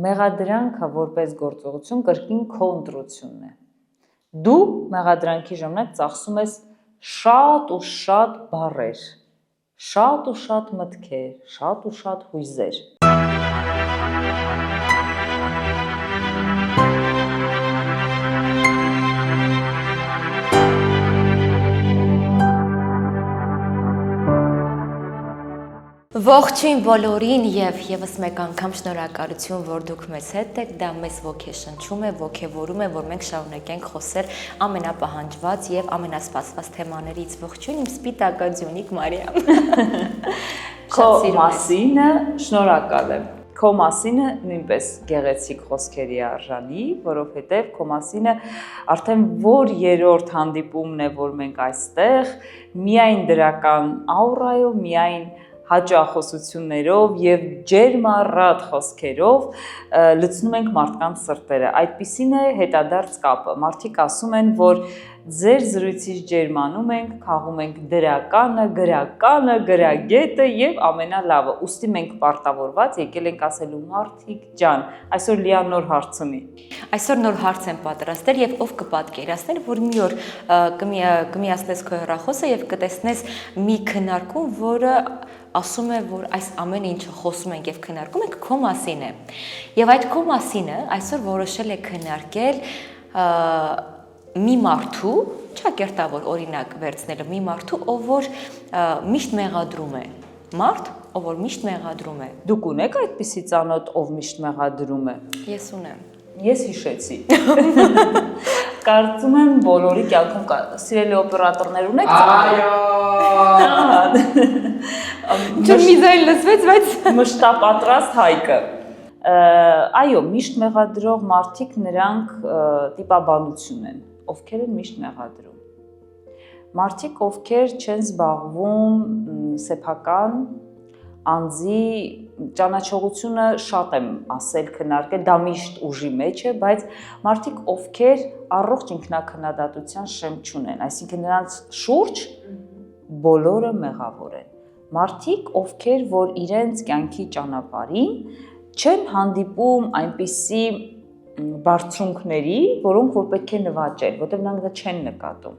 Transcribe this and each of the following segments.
Մեղադրանքը որպես գործողություն կրկին քո ընտրությունն է։ Դու մեղադրանքի ժամանակ ծախսում ես շատ ու շատ բառեր, շատ ու շատ մտքեր, շատ ու շատ հույզեր։ Ողջույն բոլորին եւ եւս մեկ անգամ շնորհակալություն, որ դուք մեզ հետ եք, դա մեզ ոգեշնչում է, ոգևորում է, որ մենք շարունակենք խոսել ամենապահանջված եւ ամենասպասված թեմաներից։ Ողջույն իմ սպիտակաձյունիկ Մարիամ։ Քո մասինը շնորհակալ եմ։ Քո մասինը նույնպես գեղեցիկ խոսքերի արժանի, որովհետև քո մասինը արդեն որ երրորդ հանդիպումն է, որ մենք այստեղ միայն դրական աուրայով, միայն հաճախոսություններով եւ ջերմառատ խոսքերով լցնում ենք մարդկանց սրտերը։ Այդպիսին է հետադարձ կապը։ Մարդիկ ասում են, որ ձեր զրույցից ջերմանում ենք, քաղում ենք դրականը, գրականը, գրագետը եւ ամենալավը։ Ուստի մենք պարտավորված եկել ենք ասելու մարդիկ ջան, այսօր լիան նոր հարց ունի։ Այսօր նոր հարց եմ պատրաստել եւ ով կպատկերացներ, որ մի օր կմիացնես քո հեռախոսը եւ կտեսնես մի քննարկում, որը ասում է, որ այս ամեն ինչը խոսում ենք եւ քննարկում ենք քո մասին է։ Եվ այդ քո մասինը այսօր որոշել է քննարկել մի մարդու, ճակերտավոր օրինակ վերցնելը մի մարդու, ով որ միշտ մեղադրում է։ Մարդ, ով որ միշտ մեղադրում է։ Դուք ունեք այդպիսի ծանոթ, ով միշտ մեղադրում է։ Ես ունեմ։ Ես հիշեցի։ Կարծում եմ բոլորի կյանքում կա։ Սիրելի օպերատորներ ունեք։ Չէ, միզայլ լսվեց, բայց մշտապատրաստ Հայկը։ Այո, միշտ մեղադրող մարդիկ նրանք տիպաբանություն են, ովքեր են միշտ մեղադրում։ Մարդիկ, ովքեր չեն զբաղվում սեփական անձի ճանաչողությունը շատ եմ ասել քննարկել, դա միշտ ուժի մեջ է, բայց մարդիկ, ովքեր առողջ ինքնակնդատության շեմ չունեն, այսինքն նրանց շուրջ բոլորը մեղավոր են։ Մարդիկ, ովքեր որ իրենց կյանքի ճանապարհին չեն հանդիպում այնպիսի բարձունքների, որոնք որ պետք է նվաճել, որտեղ նրանք դա չեն նկատում։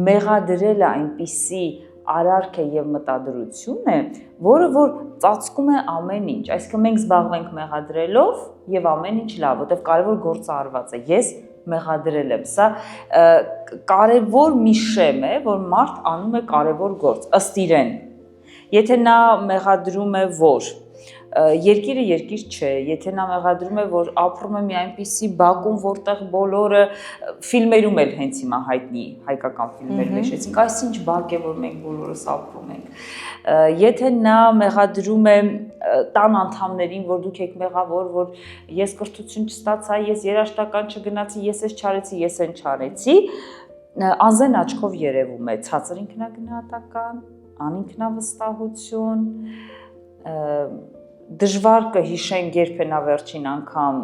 Մեղադրելը այնպիսի արարք է եւ մտադրություն է, որը որ ծածկում է ամեն ինչ։ Այսինքն մենք զբաղվենք մեղադրելով եւ ամեն ինչ լավ, որտեղ կարևոր գործը արված է։ Ես մեղադրել եմ։ Սա կարևոր մի շեմ է, որ մարդ անում է կարևոր գործ ըստ իրեն։ Եթե նա մեղադրում է, որ երկիրը երկիր չէ, եթե նա մեղադրում է, որ ապրում է մի այնպիսի բակում, որտեղ բոլորը ֆիլմերում էլ հենց հիմա հայտնի հայկական ֆիլմեր հիշեցինք, այսինչ բակ է, որ մենք բոլորս ապրում ենք։ Եթե նա մեղադրում է տան անդամներին, որ դուք եք մեղավոր, որ ես կրթություն չստացա, ես երաժշտական չգնացի, ես էս չարեցի, ես այն չարեցի, անզեն աչքով երևում է ցածր ինքնագնահատական, անինքնավստահություն, դժվար կհիշենք երբենավերջին անգամ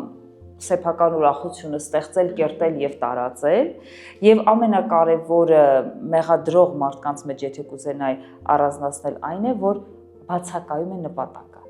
սեփական ուրախությունը ստեղծել, կերտել եւ տարածել, եւ ամենակարևորը մեղադրող մարդկանց մեջ, եթե կուզենայի առանձնացնել, այն է, որ բացակայում է նպատակը։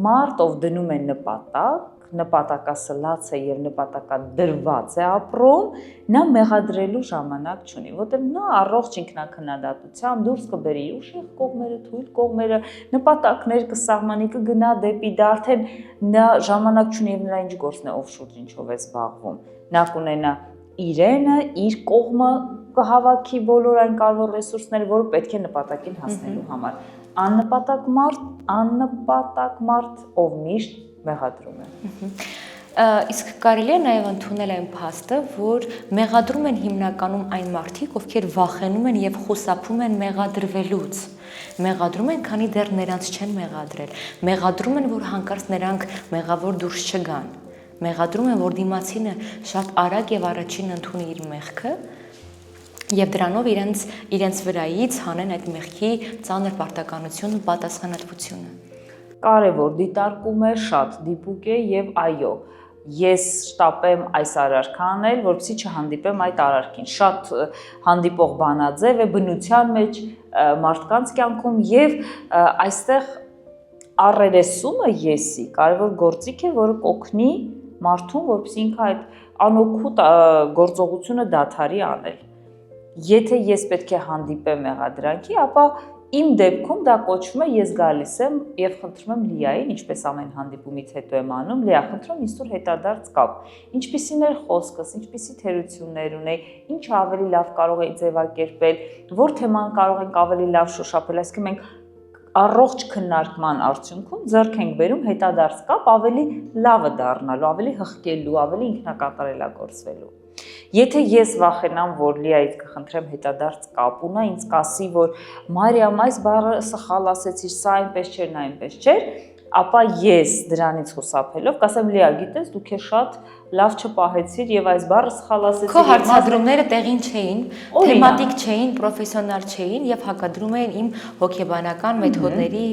Մարդ, ով դնում է նպատակ, նպատակասլաց է եւ նպատակադրված է ապրում, նա մեղադրելու ժամանակ չունի, որտեղ նա առողջ ինքնակնդատությամբ դուրս կբերի ուշեղ կողմերը, թույլ կողմերը, նպատակներ կսահմանի, կգնա դեպի դա, արդեն նա ժամանակ չունի եւ նրա ինչ գործն է, ով շուրջ ինչով է զբաղվում։ Նա կունենա իրենը, իր կողմը կհավաքի բոլոր այն կարևոր ռեսուրսները, որը պետք է նպատակին հասնելու համար։ Աննպատակ մարդ, ով միշտ մեղադրում է։ Իսկ կարելի է նաև ընդունել այն փաստը, որ մեղադրում են հիմնականում այն մարդիկ, ովքեր վախենում են եւ խուսափում են մեղադրվելուց։ Մեղադրում են, քանի դեռ նրանց չեն մեղադրել։ Մեղադրում են, որ հանկարծ նրանք մեղավոր դուրս չգան։ Մեղադրում են, որ դիմացինը շատ արագ եւ առաջին ընդունի իր մեղքը եւ դրանով իրենց վրայից հանեն այդ մեղքի ծանր պարտականությունն ու պատասխանատվությունը։ Կարևոր դիտարկում է, շատ դիպուկ է եւ այո, ես շտապեմ այս արարքը անել, որպեսզի չհանդիպեմ այդ արարքին։ Շատ հանդիպող բանաձև է բնության մեջ, մարդկանց կյանքում եւ այստեղ առերեսումը եսի կարևոր գործիք է, որը կօգնի մարդուն, որպեսզի ինքը այդ անօգուտ գործողությունը դադարի անել։ Եթե ես պետք է հանդիպեմ մեղադրանքի, ապա իմ դեպքում դա կոչվում է ես գալիս եմ եւ խնդրում եմ Լիային, ինչպես ամեն հանդիպումից հետո եմ անում, Լիա, խնդրում ինձ տուր հետադարձ կապ։ Ինչպիսին էր խոսքս, ինչպիսի թերություններ ունեի, ինչ ավելի լավ կարող էի ձևակերպել, որ թեման կարող ենք ավելի լավ շոշափել, այսինքն մենք առողջ քննարկման արդյունքում ձեռք ենք բերում հետադարձ կապ ավելի լավը դառնալու, ավելի հղկելու, ավելի ինքնակատարելագործվելու։ Եթե ես վախենամ, որ Լիայից կխնդրեմ հետադարձ կապ, ու նա ինձ կասի, որ Մարիամ, այս բառը սխալ ասեցիր, սա այնպես չէր, նա այնպես չէր, ապա ես դրանից խուսափելով կասեմ Լիա, գիտես, դու քեզ շատ լավ չպահեցիր եւ այս բառը սխալ ասեցիր։ Քո հարցադրումները տեղին չէին, թեմատիկ չէին, պրոֆեսիոնալ չէին եւ հակադրում էին իմ հոգեբանական մեթոդների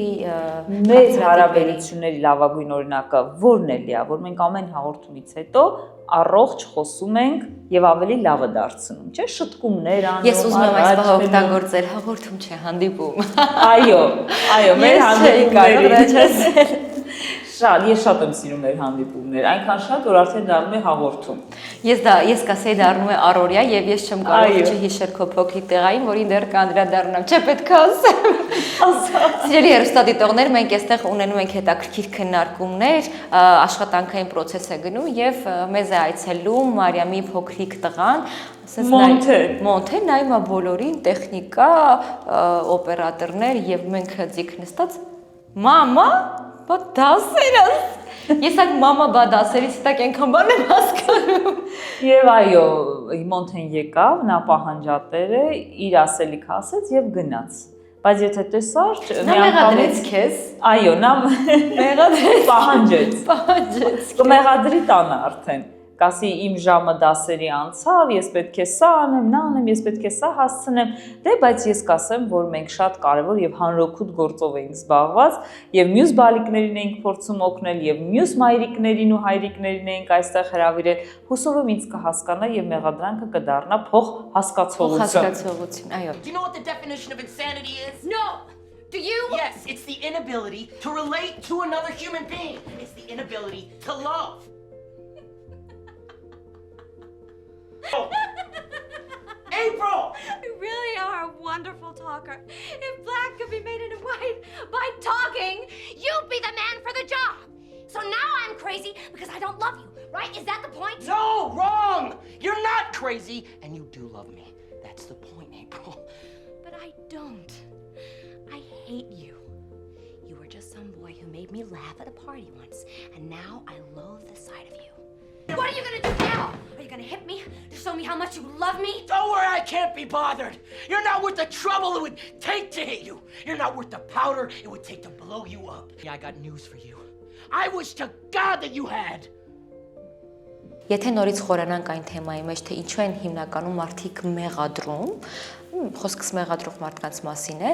մեր հարաբերությունների լավագույն օրինակը ո՞րն է Լիա, որ մենք ամեն հաղորդումից հետո առողջ խոսում ենք եւ ավելի լավը դարձնում, չէ՞, շտկումներ անում։ Ես ուզում եմ այս բառը օգտագործել, հաղորդում չէ, հանդիպում։ Այո, մեր հանդիպումները ես շատ եմ սիրում մեր հանդիպումներ, այնքան շատ, որ արդեն դառնում է հաղորդում։ Ես կասեի դառնում է առօրյա եւ ես չեմ կարող չհիշել քո փոքրիկ տեղային, որին դեռ կանդրադառնամ, չէ՞ պետք է ասեմ։ Սիրելի հեռուստադիտողներ, մենք այստեղ ունենում ենք հետաքրքիր քննարկումներ, աշխատանքային process է գնում եւ մեզ է այցելում Մարիամի փոքրիկ տղան, Մոնթե նայում է բոլորին, տեխնիկա, օպերատորներ եւ մենք ձիգ նստած մամա Բա դասեր ես այդ մամա բա դասերից տակ այնքան բան եմ հասկանում։ Եվ այո, Մոնթեն եկավ, նա պահանջատեր է, իր ասելիքը ասեց եւ գնաց։ Բայց եթե տեսար, նա մեղադրեց քեզ։ Այո, նա մեղադրեց, պահանջեց։ Կմեղադրի տանը արդեն։ Կասի իմ ժամը դասերի անցավ, ես պետք է սա անեմ, նա անեմ, ես պետք է սա հասցնեմ, դե բայց ես կասեմ, որ մենք շատ կարևոր եւ հանրօգուտ գործով էինք զբաղված եւ մյուս բալիկներին էինք փորձում օգնել եւ մյուս մայրիկներին ու հայրիկներին էինք այստեղ հրավիրել, հուսով եմ ինձ կհասկանա եւ մեղադրանքը կդառնա փող հասկացողություն, այո։ Do you know what the definition of insanity is? No! Do you? Yes, it's the inability to relate to another human being. It's the inability to love. April! You really are a wonderful talker. If black could be made into white by talking, you'd be the man for the job. So now I'm crazy because I don't love you, right? Is that the point? No, wrong! You're not crazy, and you do love me. That's the point, April. But I don't. I hate you. You were just some boy who made me laugh at a party once, and now I loathe the sight of you. What are you gonna do now? Are you gonna hit me to show me how much you love me? Don't worry, I can't be bothered. You're not worth the trouble it would take to hit you. You're not worth the powder it would take to blow you up. Yeah, I got news for you. I wish to God that you had. Եթե նորից խորանանք այն թեմայի մեջ, թե ինչու են հիմնականում մարդիկ մեղադրում, խոսքս մեղադրող մարդկանց մասին է,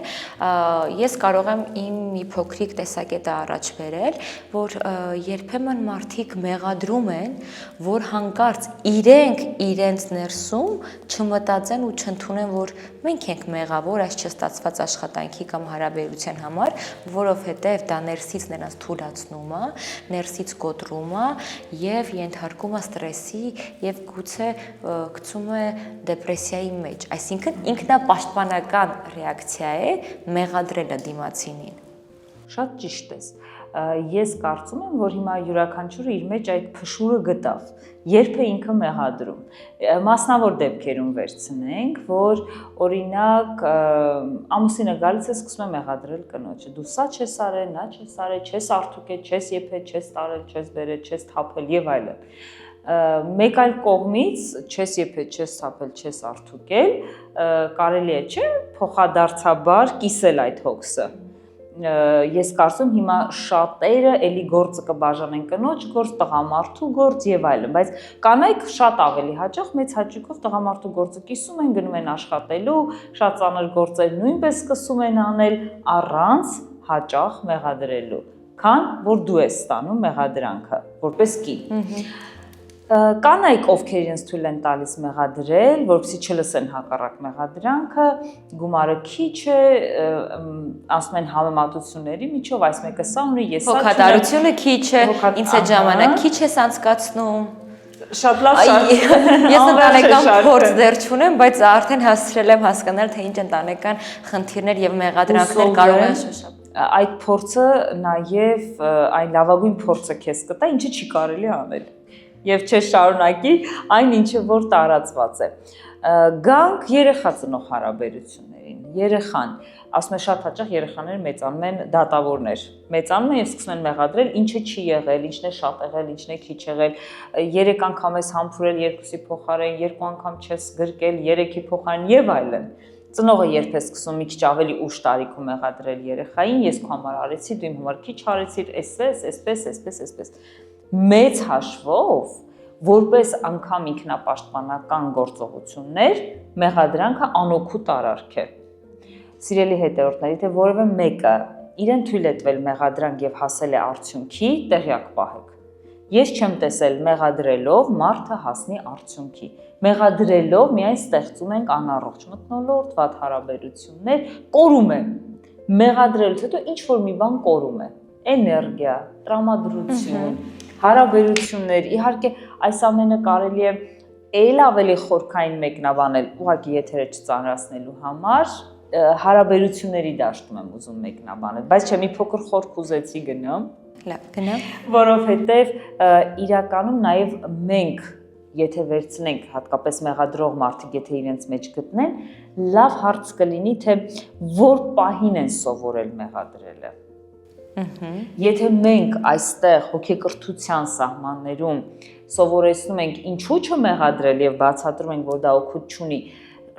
ես կարող եմ իմ մի փոքրիկ տեսակետը առաջ բերել, որ երբեմն մարդիկ մեղադրում են, որ հանկարծ իրենք իրենց ներսում չմտածեն ու չընդունեն, որ մենք ենք մեղավոր այս չստացված աշխատանքի կամ հարաբերության համար, որովհետև դա ներսից նրանց թուլացնում է, ներսից կոտրում է եւ ենթարկում է ստրեսի եւ գուցե գցում է դեպրեսիայի մեջ, այսինքն ինքնապաշտպանական ռեակցիա է մեղադրելը դիմացինին։ Շատ ճիշտ ես։ Ես կարծում եմ, որ հիմա յուրաքանչյուրը իր մեջ այդ փշուրը գտավ, երբ է ինքը մեղադրում։ Մասնավոր դեպքերում վերցնենք, որ օրինակ ամուսինը գալիս է սկսում է մեղադրել կնոջը։ Դու սա չես արել, նա չես արել, չես արդյունքել, չես եփել, չես տարել, չես բերել, չես թափել եւ այլն։ Մեկ այլ կողմից չես եփել, չես թափել, չես արդյունքել, կարելի է, չէ՞, փոխադարձաբար կիսել այդ հոգսը։ Ես կարծում հիմա շատերը էլի գործը կբաժանեն կնոջ գործ, տղամարդու գործ եւ այլն, բայց կանայք շատ ավելի հաճախ մեծ հաճույքով տղամարդու գործը կիսում են, գնում են աշխատելու, շատ ծանր գործեր նույնպես սկսում են անել առանց հաճախ մեղադրելու, քան որ դու ես ստանում մեղադրանքը որպես կին։ Կանայք, ովքեր իրենց թույլ են տալիս մեղադրել, որովհետեւ չլսեն հակառակ մեղադրանքը, գումարը քիչ է, ասում են համեմատությունների միջով, այս մեկը սա ունի, ես սա չունեմ։ Հոգատարությունը քիչ է, ինձ այդ ժամանակ քիչ է անցկացնում։ Շատ լավ շարք։ Ես ընտանեկան փորձ դեռ չունեմ, բայց արդեն հասցրել եմ հասկանալ, թե ինչ ընտանեկան խնդիրներ եւ մեղադրանքներ կարող են շոշափել։ Այդ փորձը նաև այն լավագույն փորձը քեզ կտա, ինչը չի կարելի անել։ Եվ չշարունակի այն ինչը որ տարածված է։ Գանք երեխա ծնող հարաբերություններին։ Երեխան, ասում եմ շատ հաճախ երեխաները մեծանում են դատավորներ։ Մեծանում են եւ սկսում են մեղադրել, ինչը չի եղել, ինչն է շատ եղել, ինչն է քիչ եղել։ 3 անգամ ես համբուրել 2-ի փոխարեն, 2 անգամ չես գրկել 3-ի փոխարեն եւ այլն։ Ծնողը երբ է սկսում մի քիչ ավելի ուշ տարիքում մեղադրել երեխային, ես քո համար արեցի, դու իմ համար քիչ արեցիր, այսպես։ Մեծ հաշվով, որպես անգամ ինքնապաշտպանական գործողություններ, մեղադրանքը անօգուտ արարք է։ Սիրելի հետևորդների, թե որևէ մեկը իրեն թույլ է տվել մեղադրանք եւ հասել է արդյունքի, տեղյակ պահեք։ Ես չեմ տեսել մեղադրելով մարդը հասնի արդյունքի։ Մեղադրելով միայն ստեղծում ենք անառողջ մթնոլորտ, վատ հարաբերություններ, կորում է։ Մեղադրելուց հետո ինչ որ մի բան կորում է։ Էներգիա, տրամադրություն, հարաբերություններ, իհարկե այս ամենը կարելի է ել ավելի խորքային մեկնաբանել, ուղղակի եթերը չծանրացնելու համար, հարաբերությունների դաշտում եմ ուզում մեկնաբանել, բայց չէ մի փոքր խորք ուզեցի գնամ, Լավ, գնամ։ որովհետև իրականում նաև մենք եթե վերցնենք հատկապես մեղադրող մարդիկ, եթե իրենց մեջ գտնեն, լավ հարց կլինի, թե որ պահին են սովորել մեղադրելը։ Եթե մենք այստեղ հոգեկրթության սահմաններում սովորեցնում ենք ինչու չմեղադրել եւ բացատրում ենք, որ դա օգուտ չունի,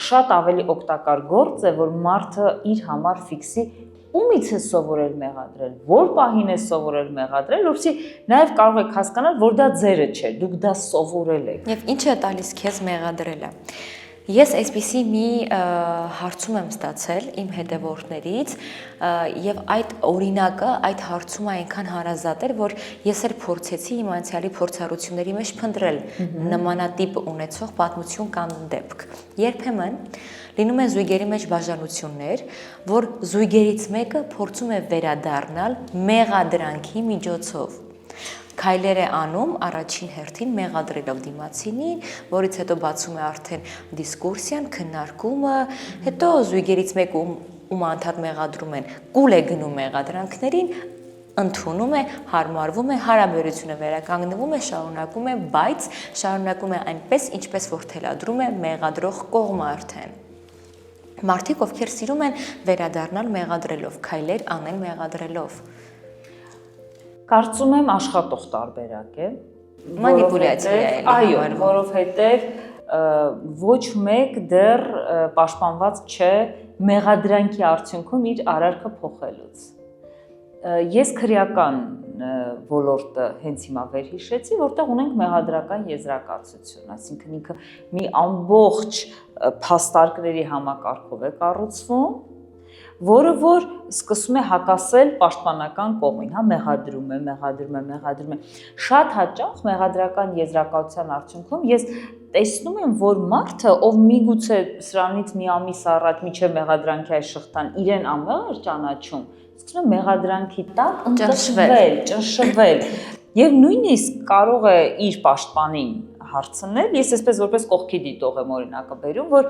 շատ ավելի օգտակար գործ է, որ մարդը իր համար ֆիքսի ումից է սովորել մեղադրել, որ պահին է սովորել մեղադրել, որովհետեւ նաև կարող եք հասկանալ, որ դա ձերը չէ, դուք դա սովորել եք։ Եվ ինչ է տալիս քեզ մեղադրելը։ Ես այսպիսի մի հարցում եմ ստացել իմ հետևորդներից եւ այդ օրինակը այդ հարցումը այնքան հարազատ էր, որ ես էլ փորձեցի իմ անցյալի փորձառությունների մեջ փնտրել նմանատիպ ունեցող պատմություն կամ դեպք։ Երբեմն լինում են զույգերի մեջ բաժանություններ, որ զույգերից մեկը փորձում է վերադառնալ մեղադրանքի միջոցով։ Քայլեր է անում առաջին հերթին մեղադրելով դիմացինին, որից հետո բացում է արդեն դիսկուրսիան, քննարկումը, հետո զույգերից մեկը ում անդադ մեղադրում են, կուլ է գնում մեղադրանքներին, ընդունում է, հարմարվում է, հարաբերությունը վերականգնվում է, շարունակում է, բայց շարունակում է այնպես, ինչպես որ թելադրում է մեղադրող կողմը արդեն։ Մարդիկ, ովքեր սիրում են վերադառնալ մեղադրելով, քայլեր անել մեղադրելով։ Կարծում եմ աշխատող տարբերակ է, մանիպուլյացիա է, այո, որովհետև ոչ մեկ դեռ պաշտպանված չէ մեղադրանքի արդյունքում իր արարքը փոխելուց։ Ես քրեական ոլորտը հենց հիմա վերհիշեցի, որտեղ ունենք մեղադրական եզրակացություն, այսինքն ինքը մի ամբողջ փաստարկների համակարգով է կառուցվում, որը որ սկսում է հակասել պաշտպանական կողմին, հա, մեղադրում է։ Շատ հաճախ մեղադրական եզրակացության արդյունքում ես տեսնում եմ, որ մարդը, ով միգուցե սրանից մի ամիս առաջ միջև մեղադրանքի այս շղթան իրեն անմեղ էր ճանաչում, սկսում է մեղադրանքի տակ ճնշվել, եւ նույնիսկ կարող է իր պաշտպանին հարցնել, ես այսպես որպես կողքի դիտող եմ օրինակը բերում, որ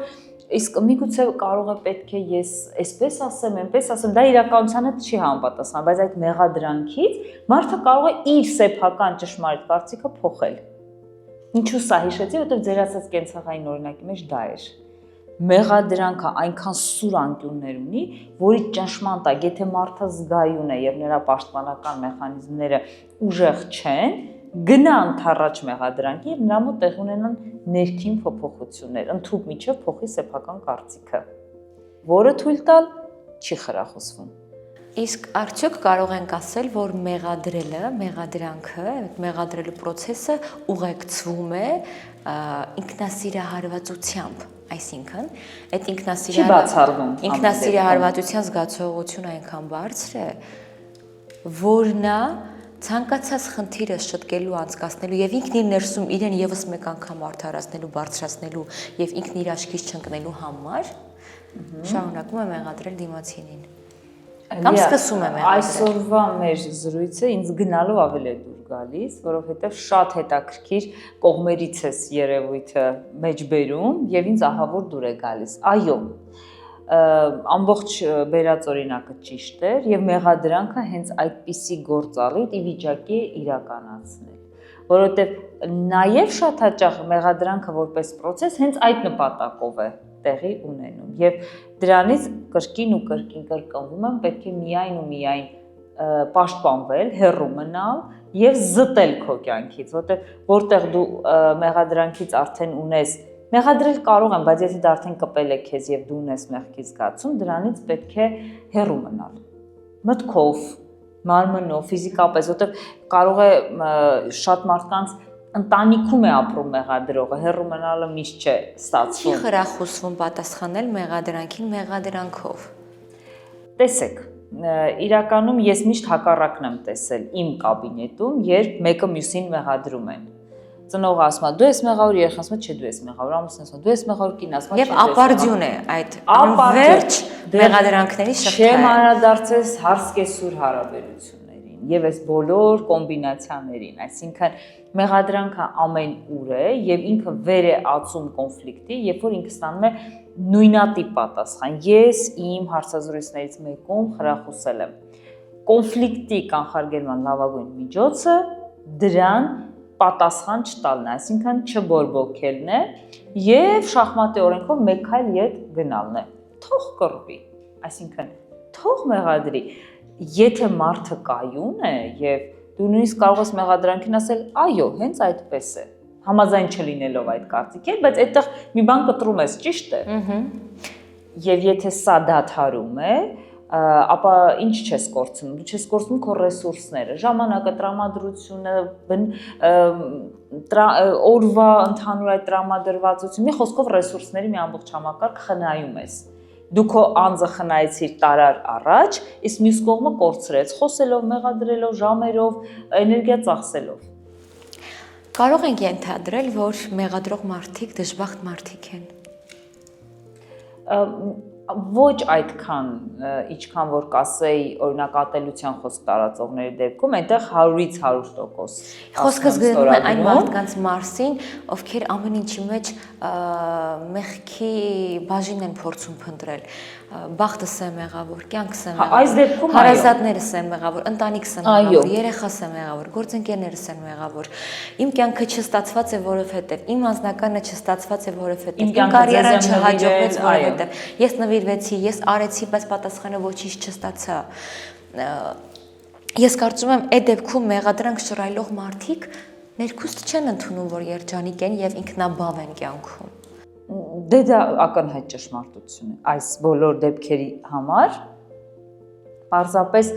իսկ միգուցե կարող է պետք է ես այսպես ասեմ, այնպես ասեմ, դա իրականությանը չի համապատասխան, բայց այդ մեղադրանքից մարդը կարող է իր սեփական ճշմարիտ կարծիքը փոխել։ Ինչու սա հիշեցի, որովհետև ձեր ասած կենցաղային օրինակի մեջ դա էր։ Մեղադրանքը այնքան սուր անկյուններ ունի, որի ճնշման տակ, եթե մարդը զգայուն է եւ նրա պաշտպանական մեխանիզմները ուժեղ չեն, գնա ընդառաջ մեղադրանքի եւ նրա մոտ տեղ ունենան ներքին փոփոխություններ, ընդհանուր միջև փոխի սեփական կարծիքը, որը թույլ տալ չի խրախուսվում։ Իսկ արդյոք կարող ենք ասել, որ մեղադրելը, մեղադրանքը, մեղադրելու process-ը ուղեկցվում է ինքնասիրահարվածությամբ, այսինքն, այդ ինքնասիրահարվածության զգացողությունը այնքան բարձր է, որ նա ցանկացած խնդիրը շտկելու, անցկացնելու եւ ինքն իր ներսում իրեն եւս մեկ անգամ արդարացնելու, բարձրացնելու եւ ինքն իր աչքից չընկնելու համար շարունակում է մեղադրել դիմացինին։ Կամ սկսում է մեղադրել։ Այսօրվա մեր զրույցը ինձ գնալով ավելի է դուր գալիս, որովհետեւ շատ հետաքրքիր կողմերից է երևույթը մեջ բերում եւ ինձ ահավոր դուր է գալիս։ Այո, ամբողջ բերած օրինակը ճիշտ էր եւ մեղադրանքը հենց այդպիսի գործառիթ ի վիճակի է իրականացնել, որովհետեւ նաեւ շատ հաճախ մեղադրանքը որպես process հենց այդ նպատակով է տեղի ունենում եւ դրանից կրկին ու կրկին կրկնվում եմ պետք է միայն ու միայն պաշտպանվել, հեռու մնալ եւ զտել քո կյանքից, որտեղ դու մեղադրանքից արդեն ունես մեղադրել կարող եմ, բայց եթե դա արդեն կպել է քեզ եւ դու ունես մեղքի զգացում, դրանից պետք է հեռու մնալ։ Մտքով, մարմնով, ֆիզիկապես, որտեղ կարող է շատ մարդկանց ընտանիքում է ապրում մեղադրողը, հեռու մնալը միշտ չէ ստացվում։ Չի խրախուսվում պատասխանել մեղադրանքին մեղադրանքով։ Տեսեք, իրականում ես միշտ հակառակն եմ տեսել իմ կաբինետում, երբ մեկը մյուսին մեղադրում են։ Ծնողը ասում է դու ես մեղավոր, երեխան ասում է չէ դու ես մեղավոր, ամուսինը ասում է դու ես մեղավոր, կինը ասում է եւ ապարդյուն է այդ անverջ մեղադրանքների շղթա։ Չեմ անդրադարձես հարսկեսուր հարաբերություններին եւ այս բոլոր կոմբինացիաներին, այսինքն մեղադրանքը ամեն ուր է եւ ինքը վեր է ածում կոնֆլիկտի, երբ որ ինքը ստանում է նույնատիպ պատասխան։ Ես իմ հարցազրույցներից մեկում խրախուսել եմ կոնֆլիկտի կանխարգելման լավագույն միջոցը դրան պատասխան չտալն է, այսինքն չբորբոքելն է եւ շախմատի օրենքով մեկ քայլ ետ գնալն է։ Թող կռվի, այսինքն թող մեղադրի։ Եթե մարդը կայուն է եւ դու նույնիսկ կարող ես մեղադրանքին ասել, այո, հենց այդպես է։ Համաձայն չլինելով այդ կարծիքին, բայց այդտեղ մի բան կտրում ես, ճիշտ է։ Եվ եթե սա դադարում է, ապա ինչ չես կորցնում, դու չես կորցնում քո ռեսուրսները, ժամանակը, տրամադրությունը, օրվա ընդհանուր այդ տրամադրվածությունը, մի խոսքով ռեսուրսների մի ամբողջ համակարգ խնայում ես։ Դու քո անձը խնայեցիր տարար առաջ, իսկ մյուս կողմը կորցրեց, խոսելով, մեղադրելով, ժամերով, էներգիա ծախսելով։ Կարող ենք ենթադրել, որ մեղադրող մարդիկ դժբախտ մարդիկ են։ Ոչ այդքան, ինչքան որ կասեի օրինակ ատելության խոսք տարածողների դեպքում, այնտեղ 100-ից 100%։ Խոսքը զգնում է այն մարդկանց մասին, ովքեր ամեն ինչի մեջ մեղքի բաժին են փորձում փնտրել։ Բախտս է մեղավոր, կյանքս է մեղավոր։ Այս դեպքում հարազատներս են մեղավոր, ընտանիքս է մեղավոր, երեխաս է մեղավոր, գործընկերներս են մեղավոր։ Իմ կյանքը չստացված է, որովհետև իմ անձնականը չստացված է, որովհետև իմ կարիերան չհաջողվեց, որովհետև ես նվիրվեցի, ես արեցի, բայց պատասխանը ոչինչ չստացա։ Ես կարծում եմ, այդ դեպքում մեղադրանք շռայլող մարդիկ ներքուստ չեն ընդունում, որ երջանիկ են եւ ինքնաբավ են կյանքում։ Դե դա ակնհայտ ճշմարտություն է այս բոլոր դեպքերի համար։ Պարզապես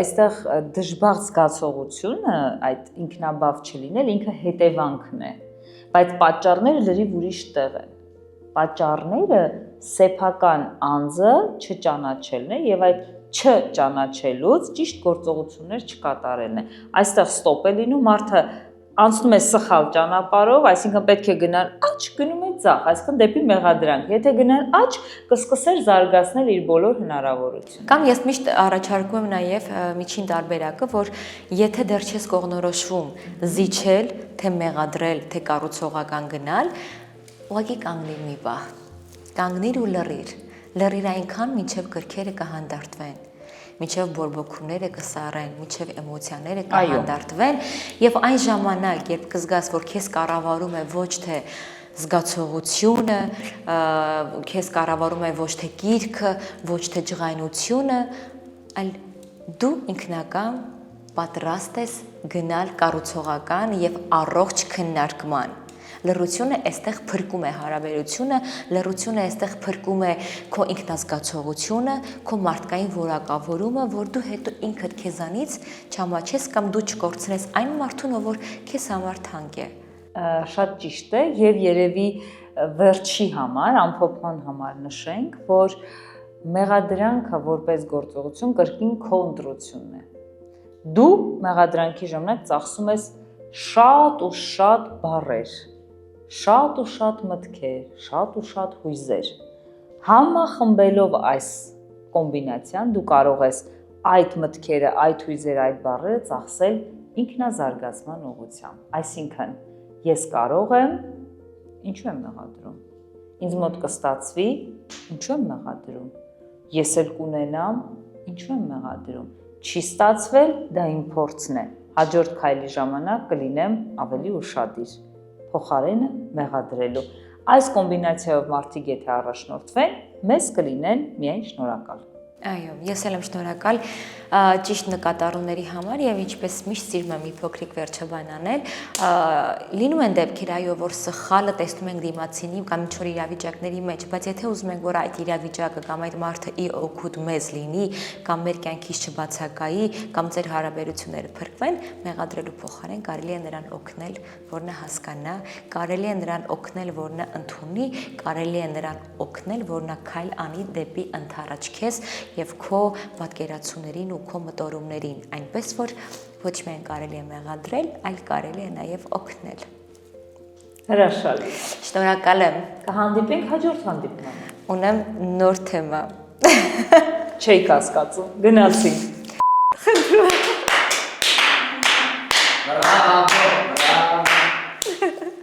այստեղ դժբախտ զգացողությունը, այդ ինքնաբավ չլինել, ինքը հետևանքն է, բայց պատճառները լրիվ ուրիշ տեղ են։ Պատճառները սեփական անձը չճանաչելն է եւ այդ չճանաչելուց ճիշտ գործողություններ չկատարելն է։ Այստեղ ստոպ է լինում, մարդը անցնում է սխալ ճանապարհով, այսինքն պետք է գնալ աճ, գնում է ձախ, այսինքն դեպի մեղադրանք։ Եթե գնալ աճ, կսկսեր զարգացնել իր բոլոր հնարավորությունը։ Կամ ես միշտ առաջարկում եմ նաև միջին տարբերակը, որ եթե դեռ չես կողնորոշվում զիջել, թե մեղադրել, թե կառուցողական գնալ, ուղղակի կանգնիր մի պահ։ Կանգնիր ու լռիր։ Լռիր այնքան, մինչև գրքերը կհանդարտվեն, մինչև բորբոքումները կսառեն, մինչև էմոցիաները կհանդարտվեն, եւ այն ժամանակ, երբ կզգաս, որ քեզ կառավարում է ոչ թե զգացողությունը, քեզ կառավարում է ոչ թե գիրքը, ոչ թե ջղայնությունը, այլ դու ինքնական պատրաստ ես գնալ կառուցողական եւ առողջ քննարկման։ Լռությունը այստեղ փրկում է հարաբերությունը, լռությունը այստեղ փրկում է քո ինքնազգացողությունը, քո մարդկային որակավորումը, որ դու հետո ինքդ քեզանից չամաչես կամ դու չկորցնես այն մարդուն, որ քեզ համար թանկ է։ Շատ ճիշտ է եւ երևի վերջի համար, ամփոփման համար նշենք, որ մեղադրանքը որպես գործողություն կրկին քո ընտրությունն է։ Դու մեղադրանքի ժամանակ ծախսում ես շատ ու շատ բառեր, շատ ու շատ մտքեր, շատ ու շատ հույզեր։ Համախմբելով այս կոմբինացիան դու կարող ես այդ մտքերը, այդ հույզերը, այդ բառերը ծախսել ինքնազարգացման ուղղությամբ։ Այսինքն, ես կարող եմ, ինչու եմ մեղադրում։ Ինձ մոտ կստացվի, ինչու եմ մեղադրում։ Ես էլ կունենամ, ինչու եմ մեղադրում։ Չի ստացվել, դա իմ փորձն է։ Հաջորդ քայլի ժամանակ կլինեմ ավելի ուշադիր, փոխարենը մեղադրելու։ Այս կոմբինացիայով մարդիկ եթե առաջնորդվեն, մեզ կլինեն միայն շնորհակալ։ Այո, ես էլ եմ շնորհակալ ճիշտ նկատառումների համար եւ ինչպես միշտ սիրում եմ մի փոքրիկ վերջաբան անել, լինում են դեպքեր, այո, որ սխալը տեսնում ենք դիմացինի կամ ինչ-որ իրավիճակների մեջ, բայց եթե ուզում ենք, որ այդ իրավիճակը կամ այդ մարդը ի օգուտ մեզ լինի, կամ մեր կյանքից չբացակայի, կամ ձեր հարաբերությունները փրկվեն, մեղադրելու փոխարեն կարելի է նրան օգնել, որ նա հասկանա, կարելի է նրան օգնել, որ նա ընդունի, կարելի է նրան օգնել, որ նա քայլ անի դեպի ընդառաջ քեզ եւ քո պատկերացումներին ու քո մտորումներին, այնպես որ ոչ միայն կարելի է մեղադրել, այլ կարելի է նաեւ օգնել։ Հրաշալի։ Շնորհակալ եմ։ Կհանդիպենք հաջորդ հանդիպմանը։ Ունեմ նոր թեմա։ Չէի կասկածում։ Գնացինք։ Խնդրում եմ։